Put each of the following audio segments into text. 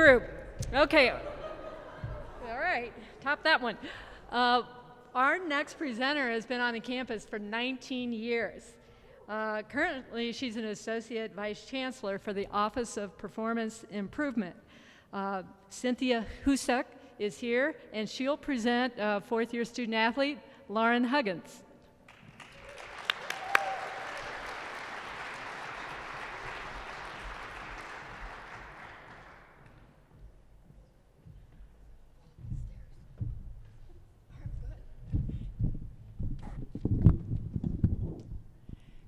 group. Okay. All right, top that one. Our next presenter has been on the campus for 19 years. Currently, she's an Associate Vice Chancellor for the Office of Performance Improvement. Cynthia Husek is here, and she'll present fourth-year student athlete Lauren Huggins.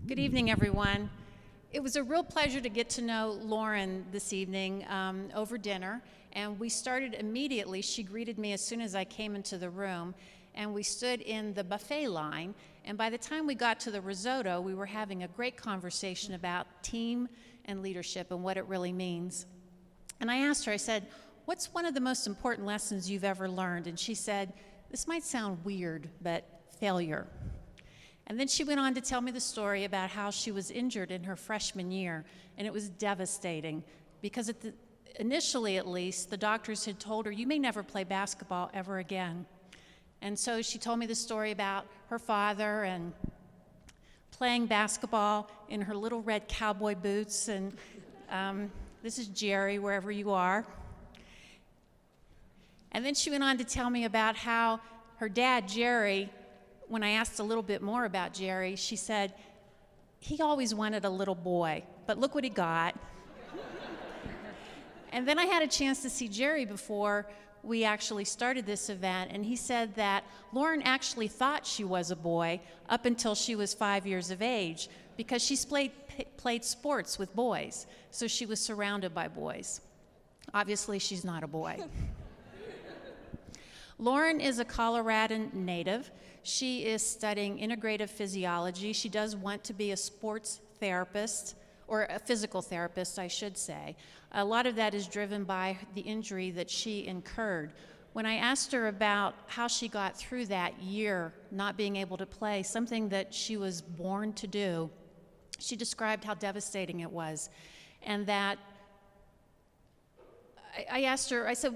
Good evening, everyone. It was a real pleasure to get to know Lauren this evening over dinner, and we started immediately. She greeted me as soon as I came into the room, and we stood in the buffet line, and by the time we got to the risotto, we were having a great conversation about team and leadership and what it really means. And I asked her, I said, what's one of the most important lessons you've ever learned? And she said, this might sound weird, but failure. And then she went on to tell me the story about how she was injured in her freshman year, and it was devastating because initially, at least, the doctors had told her, you may never play basketball ever again. And so she told me the story about her father and playing basketball in her little red cowboy boots, and this is Jerry, wherever you are. And then she went on to tell me about how her dad, Jerry, when I asked a little bit more about Jerry, she said, he always wanted a little boy, but look what he got. And then I had a chance to see Jerry before we actually started this event, and he said that Lauren actually thought she was a boy up until she was 5 years of age because she played sports with boys, so she was surrounded by boys. Obviously, she's not a boy. Lauren is a Coloradan native. She is studying integrative physiology. She does want to be a sports therapist, or a physical therapist, I should say. A lot of that is driven by the injury that she incurred. When I asked her about how she got through that year not being able to play, something that she was born to do, she described how devastating it was. And that I asked her, I said,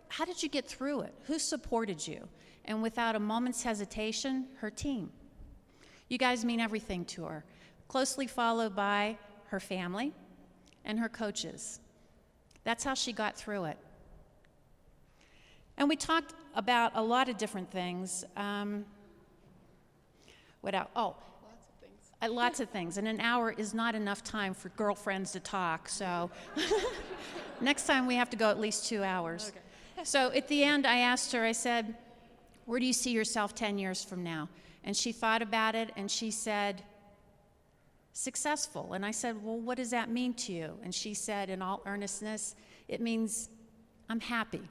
how did you get through it? Who supported you? And without a moment's hesitation, her team. You guys mean everything to her. Closely followed by her family and her coaches. That's how she got through it. And we talked about a lot of different things. What else? Oh, lots of things. And an hour is not enough time for girlfriends to talk, so next time we have to go at least 2 hours. Okay. So at the end, I asked her, I said, where do you see yourself 10 years from now? And she thought about it, and she said, successful. And I said, well, what does that mean to you? And she said, in all earnestness, it means I'm happy.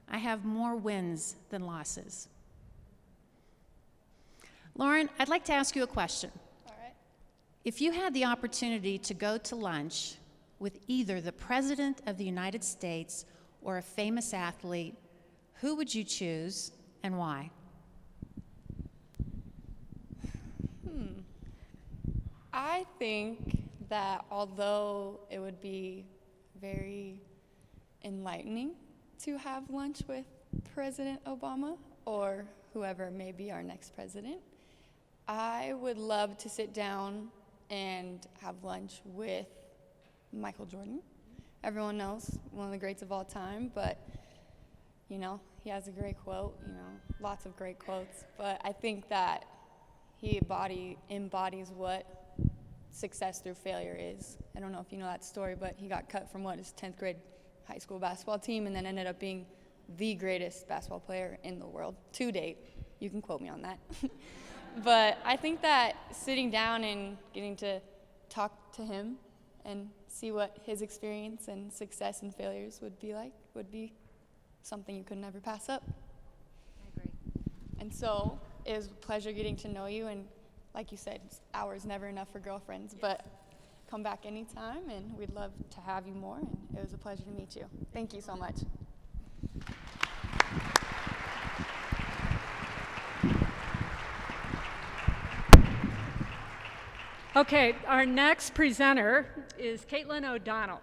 I have more wins than losses. Lauren, I'd like to ask you a question. All right. If you had the opportunity to go to lunch with either the President of the United States or a famous athlete, who would you choose and why? I think that although it would be very enlightening to have lunch with President Obama or whoever may be our next president, I would love to sit down and have lunch with Michael Jordan. Everyone knows, one of the greats of all time, but you know, he has a great quote, lots of great quotes, but I think that he embodies what success through failure is. I don't know if you know that story, but he got cut from his 10th grade high school basketball team and then ended up being the greatest basketball player in the world to date. You can quote me on that. But I think that sitting down and getting to talk to him and see what his experience and success and failures would be like would be something you could never pass up. I agree. And so it was a pleasure getting to know you, and like you said, hours never enough for girlfriends, but come back anytime, and we'd love to have you more, and it was a pleasure to meet you. Thank you so much. Okay, our next presenter is Caitlin O'Donnell.